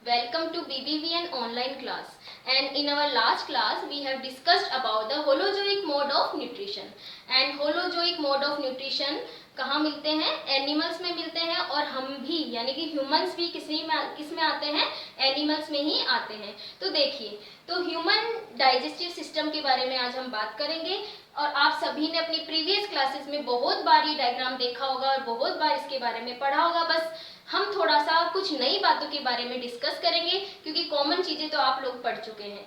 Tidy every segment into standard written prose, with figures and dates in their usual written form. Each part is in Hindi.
Welcome to BBVN online class, and in our last class we have discussed about the holozoic mode of nutrition. And holozoic mode of nutrition कहाँ मिलते हैं? एनिमल्स में मिलते हैं, और हम भी यानी कि ह्यूमंस भी किस में आते हैं? एनिमल्स में ही आते हैं। तो देखिए, तो ह्यूमन डाइजेस्टिव सिस्टम के बारे में आज हम बात करेंगे। और आप सभी ने अपनी प्रीवियस क्लासेस में बहुत बार ये डायग्राम देखा होगा और बहुत बार इसके बारे में पढ़ा होगा। बस हम थोड़ा सा कुछ नई बातों के बारे में डिस्कस करेंगे, क्योंकि कॉमन चीजें तो आप लोग पढ़ चुके हैं।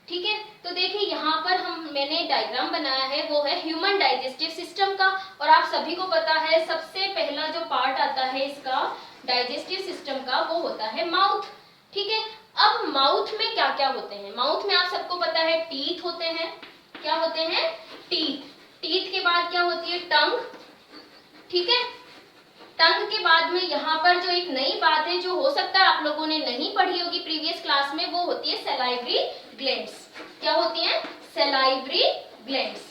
ठीक है, तो देखिए यहाँ पर मैंने डायग्राम बनाया है, वो है ह्यूमन डाइजेस्टिव सिस्टम का। और आप सभी को पता है सबसे पहला जो पार्ट आता है इसका डाइजेस्टिव सिस्टम का, वो होता है माउथ। ठीक है, अब माउथ में क्या क्या होते हैं? माउथ में आप सबको पता है टीथ होते हैं। क्या होते हैं? टीथ। टीथ के बाद क्या होती है? टंग। ठीक है, टंग के बाद में यहाँ पर जो एक नई बात है, जो हो सकता है आप लोगों ने नहीं पढ़ी होगी प्रीवियस क्लास में, वो होती है सलाइवरी ग्लैंड्स। क्या होती है? Salivary glands.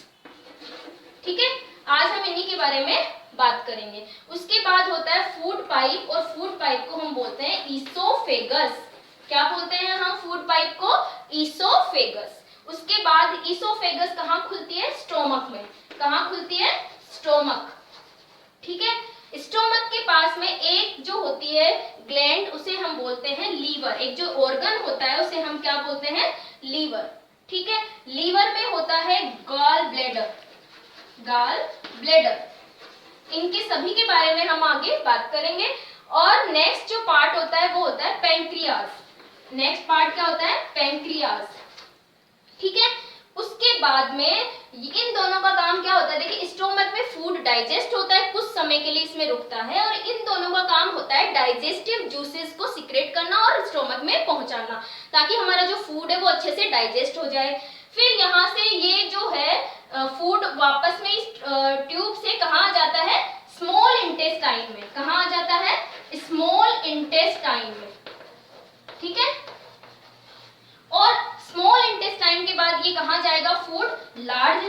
ठीक है, आज हम इन्हीं के बारे में बात करेंगे। उसके बाद होता है फूड पाइप, और फूड पाइप को हम बोलते हैं ईसोफेगस। क्या बोलते हैं हम फूड पाइप को? ईसोफेगस। उसके बाद ईसोफेगस कहाँ खुलती है? स्टोमक में। कहाँ खुलती है? स्टोमक। ठीक है, स्टोमक के पास में एक जो होती है ग्लैंड, उसे हम बोलते हैं लीवर। एक जो ऑर्गन होता है उसे हम क्या बोलते हैं? लीवर। ठीक है, लीवर में होता है गॉल ब्लैडर। गॉल ब्लैडर, इनके सभी के बारे में हम आगे बात करेंगे। और नेक्स्ट जो पार्ट होता है वो होता है पेंक्रियाज। नेक्स्ट पार्ट क्या होता है? पेंक्रियाज। ठीक है, उसके बाद में इन दोनों का काम क्या होता है? देखिए, स्टोमक में फूड डाइजेस्ट होता है, कुछ समय के लिए इसमें रुकता है, और इन दोनों का काम होता है डाइजेस्टिव जूसेस को सिक्रेट करना और स्टोमक में पहुंचाना, ताकि हमारा जो फूड है वो अच्छे से डाइजेस्ट हो जाए। फिर यहाँ से ये जो है फूड वापस में इस ट्यूब से कहाँ आ जाता है? स्मॉल इंटेस्टाइन में। कहाँ आ जाता है? स्मॉल इंटेस्टाइन में। ठीक है, और स्मॉल इंटेस्टाइन के बाद ये कहाँ जाएगा? फूड लार्ज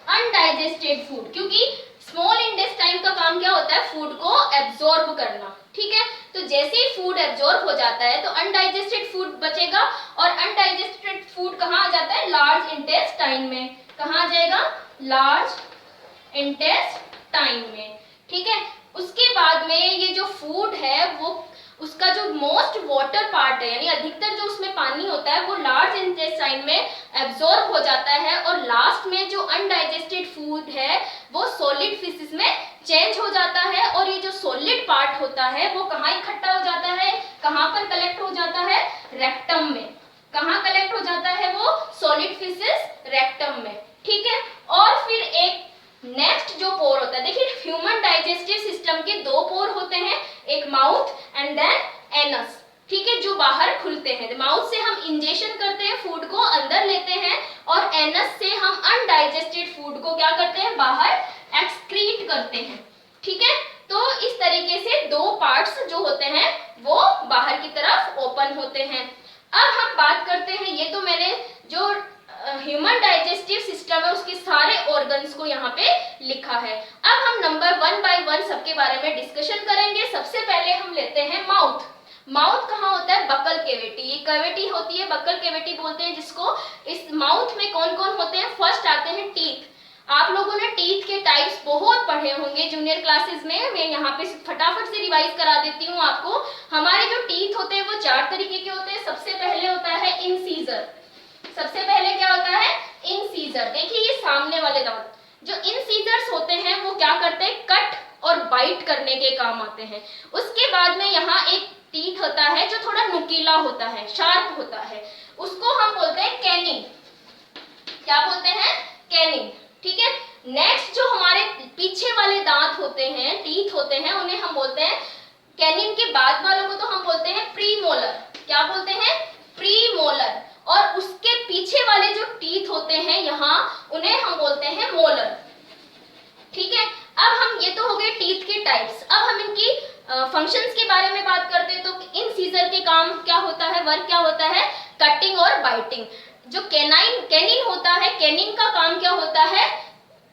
अनडाइजेस्टेड फूड, क्योंकि स्मॉल इंटेस्टाइन का काम क्या होता है? फूड को एब्जॉर्ब करना। ठीक है, तो जैसे ही फूड एब्जॉर्ब हो जाता है तो अनडाइजेस्टेड फूड बचेगा, और अनडाइजेस्टेड फूड कहाँ आ जाता है? लार्ज इंटेस्टाइन में। कहाँ आ जाएगा? लार्ज इंटेस्टाइन में। ठीक है, उसके बाद में ये जो फूड है वो उसका जो मोस्ट वाटर पार्ट है, यानी अधिकतर जो उसमें पानी होता है, वो लार्ज इंटेस्टाइन में एब्जॉर्ब हो जाता है, और लास्ट में जो अनडाइजेस्टेड फूड है वो सॉलिड फेसेस में चेंज हो जाता है। और ये जो सॉलिड पार्ट होता है वो कहाँ इकट्ठा हो जाता है? कहाँ पर कलेक्ट हो जाता है? रेक्टम में। कहाँ कलेक्ट हो जाता है वो सॉलिड फेसेस? रेक्टम में। ठीक है, और फिर एक नेक्स्ट जो पोर होता है, देखिए ह्यूमन डाइजेस्टिव सिस्टम के दो पोर होते हैं, एक माउथ एंड देन एनस। ठीक है, जो बाहर खुलते हैं। माउथ से हम इंजेक्शन करते हैं, फूड को अंदर लेते हैं, और एनस से हम अनडाइजेस्टेड फूड को क्या करते हैं? बाहर एक्सक्रीट करते हैं। ठीक है, तो इस तरीके से दो पार्ट्स जो होते हैं वो बाहर की तरफ ओपन होते हैं। अब हम बात करते हैं, ये तो मैंने जो ह्यूमन डाइजेस्टिव सिस्टम है उसके सारे ऑर्गन्स को यहाँ पे लिखा है। अब हम नंबर 1 बाय 1 सबके बारे में डिस्कशन करेंगे। सबसे पहले हम लेते हैं माउथ। माउथ कहाँ होता है? Buccal cavity. ये कैविटी होती है, बकल कैविटी बोलते हैं जिसको। इस माउथ में कौन कौन होते हैं? फर्स्ट आते हैं टीथ। आप लोगों ने टीथ के टाइप्स बहुत पढ़े होंगे जूनियर क्लासेस में। मैं यहाँ पे फटाफट से रिवाइज करा देती हूँ आपको। हमारे जो टीथ होते हैं वो 4 तरीके के होते हैं। सबसे पहले होता है इंसीजर। सबसे पहले क्या होता है? इंसीजर। देखिए ये सामने वाले दांत, जो इंसीजर्स होते हैं वो क्या करते हैं? कट और बाइट करने के काम आते हैं। उसके बाद में यहाँ एक टीथ होता है जो थोड़ा नुकीला होता है, शार्प होता है, उसको हम बोलते हैं कैनिंग। क्या बोलते हैं? कैनिंग। ठीक है, नेक्स्ट जो हमारे पीछे वाले दांत होते हैं, टीथ होते हैं, उन्हें हम बोलते हैं, कैनिंग के बाद वालों को तो हम बोलते हैं प्रीमोलर। क्या बोलते हैं? प्रीमोलर। और उसके पीछे वाले जो टीथ होते हैं यहाँ, उन्हें हम बोलते हैं मोलर। ठीक है, अब हम ये तो हो गए टीथ के टाइप्स। अब हम इनकी फंक्शंस के बारे में बात करते हैं। तो इन सीजर के काम क्या होता है? वर्क क्या होता है? कटिंग और बाइटिंग। जो कैनिन होता है, कैनिन का काम क्या होता है?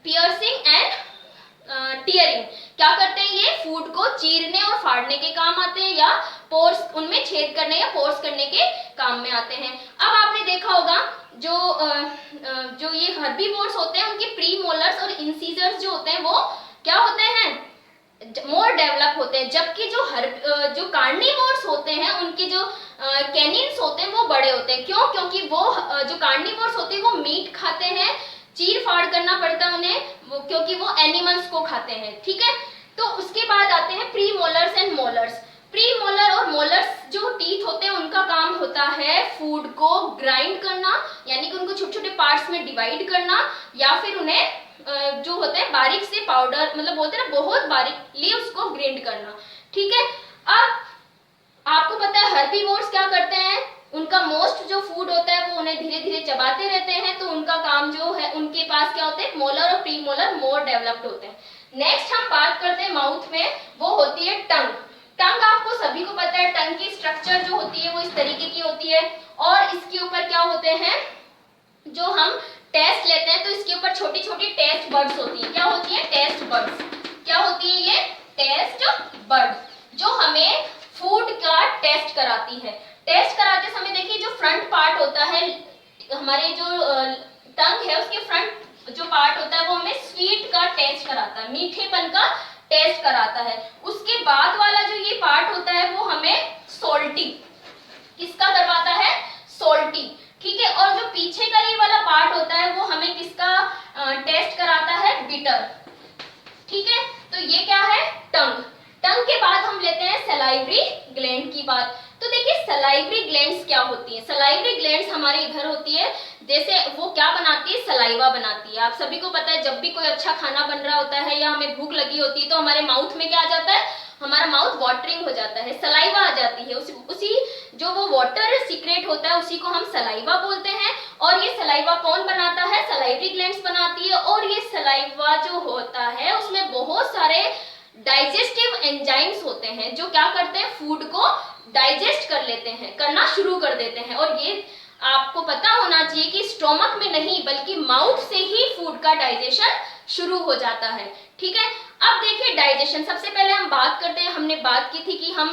Piercing and tearing. क्या करते हैं, ये फूड को चीरने और फाड़ने के काम आते हैं या पोर्स, उनमें छेद करने या पोर्स करने के काम में आते हैं। अब आपने देखा होगा जो ये हर्बीवोर्स होते हैं उनके प्री मोलर्स और इंसीजर्स जो होते हैं वो क्या होते हैं, मोर डेवलप होते हैं, जबकि जो कार्निवोर्स होते हैं उनके जो कैनिन्स होते हैं वो बड़े होते हैं। क्यों? क्योंकि वो जो कार्निवोर्स होते हैं वो मीट खाते हैं, चीर फाड़ करना पड़ता है उन्हें, क्योंकि वो एनिमल्स को खाते हैं। ठीक है, तो उसके बाद आते हैं pre molars and molars. Pre molar और मोलर्स जो टीथ होते हैं उनका काम होता है फूड को ग्राइंड करना, यानी कि उनको छोटे छोटे पार्ट्स में डिवाइड करना, या फिर उन्हें जो होता है बारीक से पाउडर, मतलब बोलते हैं ना बहुत बारीकली उसको ग्राइंड करना। ठीक है, अब आपको पता है हर्बीवोर्स क्या करते हैं, उनका मोस्ट जो फूड होता है वो उन्हें धीरे धीरे चबाते रहते हैं, तो उनका काम जो है, उनके पास क्या होते हैं, मोलर और प्री मोलर मोर डेवलप्ड होते हैं। नेक्स्ट हम बात करते हैं माउथ में, वो होती है टंग। टंग आपको सभी को पता है, टंग की स्ट्रक्चर जो होती है वो इस तरीके की होती है, और इसके ऊपर क्या होते हैं, जो हम टेस्ट लेते हैं तो इसके ऊपर छोटी छोटी टेस्ट बर्ड्स होती है। क्या होती है? Taste buds. क्या होती है ये? टेस्ट बर्ड, जो हमें फूड का टेस्ट कराती है। टेस्ट कराते समय देखिए जो फ्रंट पार्ट होता है, हमारे जो टंग है उसके फ्रंट जो पार्ट होता है वो हमें स्वीट का टेस्ट कराता है, मीठेपन का टेस्ट कराता है। उसके बाद वाला जो ये पार्ट होता है वो हमें सोल्टी, किसका करवाता है? सोल्टी। ठीक है, और जो पीछे का ये वाला पार्ट होता है वो हमें किसका टेस्ट कराता है? बिटर। ठीक है, तो ये क्या है? टंग। टंग के बाद हम लेते हैं सलाइवरी ग्लैंड की बात। तो देखिए सलाइवरी ग्लैंड्स क्या होती है। सलाइवरी ग्लैंड्स हमारे इधर होती है, जैसे वो क्या बनाती है? सलाइवा बनाती है। आप सभी को पता है जब भी कोई अच्छा खाना बन रहा होता है या हमें भूख लगी होती है तो हमारे माउथ में क्या आ जाता है? हमारा माउथ वाटरिंग हो जाता है, सलाइवा आ जाती है। उसी जो वो वाटर सीक्रेट होता है उसी को हम सलाइवा बोलते हैं। और ये सलाइवा कौन बनाता है? सलाइवरी ग्लैंड्स बनाती है। और ये सलाइवा जो होता है उसमें बहुत सारे डाइजेस्टिव एंजाइम्स होते हैं जो क्या करते हैं? फूड को डाइजेस्ट कर लेते हैं, करना शुरू कर देते हैं। और ये आपको पता होना चाहिए कि स्टोमक में नहीं बल्कि माउथ से ही फूड का डाइजेशन शुरू हो जाता है। ठीक है, अब देखिए डाइजेशन, सबसे पहले हम बात करते हैं, हमने बात की थी कि हम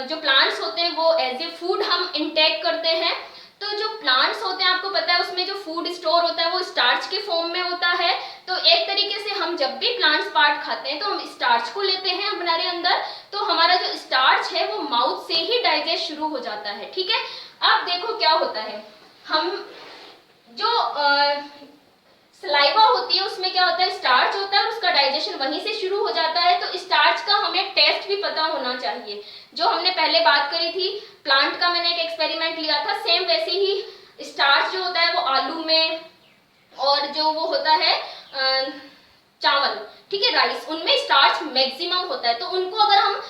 जो प्लांट्स होते हैं वो एज ए फूड हम इंटेक करते हैं। तो जो प्लांट्स होते हैं आपको पता है उसमें जो फूड स्टोर होता है वो स्टार्च के फॉर्म में होता है। तो एक तरीके से हम जब भी प्लांट्स पार्ट खाते हैं तो हम स्टार्च को लेते हैं हमारे अंदर, तो हमारा जो स्टार्च है वो माउथ से ही डाइजेस्ट शुरू हो जाता है। ठीक है, अब देखो क्या होता है, हम जो सलाइवा होती है उसमें क्या होता है? स्टार्च होता है, उसका डाइजेशन वहीं से शुरू हो जाता है। तो स्टार्च का हमें टेस्ट भी पता होना चाहिए। जो हमने पहले बात करी थी प्लांट का, मैंने एक एक्सपेरिमेंट लिया था, सेम वैसे ही स्टार्च जो होता है वो आलू में, और जो वो होता है चावल, ठीक है, राइस, उनमें स्टार्च मैक्सिमम होता है। तो उनको अगर हम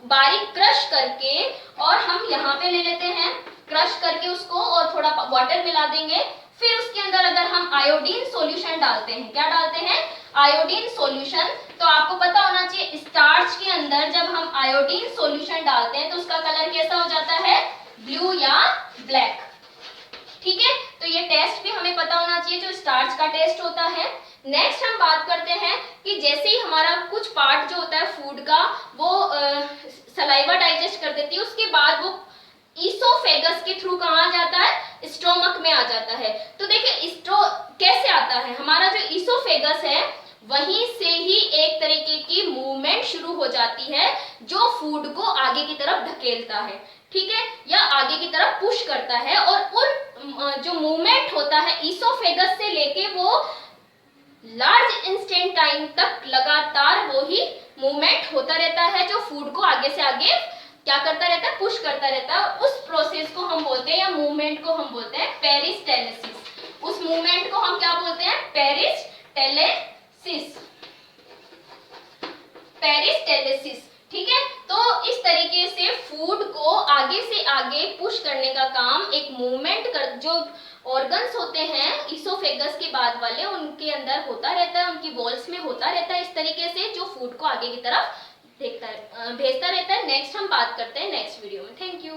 बारीक क्रश करके, और हम यहाँ पे ले लेते हैं क्रश करके उसको, और थोड़ा वाटर मिला देंगे, फिर उसके अंदर अगर हम आयोडीन सॉल्यूशन डालते हैं, क्या डालते हैं? Iodine solution. तो आपको पता होना चाहिए स्टार्च के अंदर जब हम आयोडीन सॉल्यूशन डालते हैं तो उसका कलर कैसा हो जाता है? ब्लू या ब्लैक। ठीक है, तो ये टेस्ट भी हमें पता होना चाहिए जो स्टार्च का टेस्ट होता है। नेक्स्ट हम बात करते हैं कि जैसे ही हमारा कुछ पार्ट जो होता है फूड का वो सलाइवा डाइजेस्ट कर देती है, उसके बाद वो ईसोफेगस के थ्रू कहाँ जाता है? स्टोमक में आ जाता है। तो देखिए कैसे आता है? हमारा जो ईसोफेगस है वहीं से ही एक तरीके की मूवमेंट शुरू हो जाती है जो फूड को आगे की तरफ धकेलता है, ठीक है, या आगे की तरफ पुश करता है। और उन जो मूवमेंट होता है ईसोफेगस से लेके वो लार्ज इंस्टेंट टाइम तक लगातार वो ही मूवमेंट होता रहता है जो फूड को आगे से आगे क्या करता रहता है? पुश करता रहता है। उस प्रोसेस को हम बोलते हैं, या मूवमेंट को हम बोलते हैं पेरिस्टेलिसिस। उस मूवमेंट को हम क्या बोलते हैं? पेरिस्टेलिसिस। पेरिस्टेलिसिस, ठीक है। तो इस तरीके से फूड को आगे से आगे पुश करने का काम एक मूवमेंट कर, जो ऑर्गन्स होते हैं ईसोफेगस के बाद वाले, उनके अंदर होता रहता है, उनकी वॉल्स में होता रहता है इस तरीके से, जो फूड को आगे की तरफ भेजता रहता है। नेक्स्ट हम बात करते हैं नेक्स्ट वीडियो में। Thank you.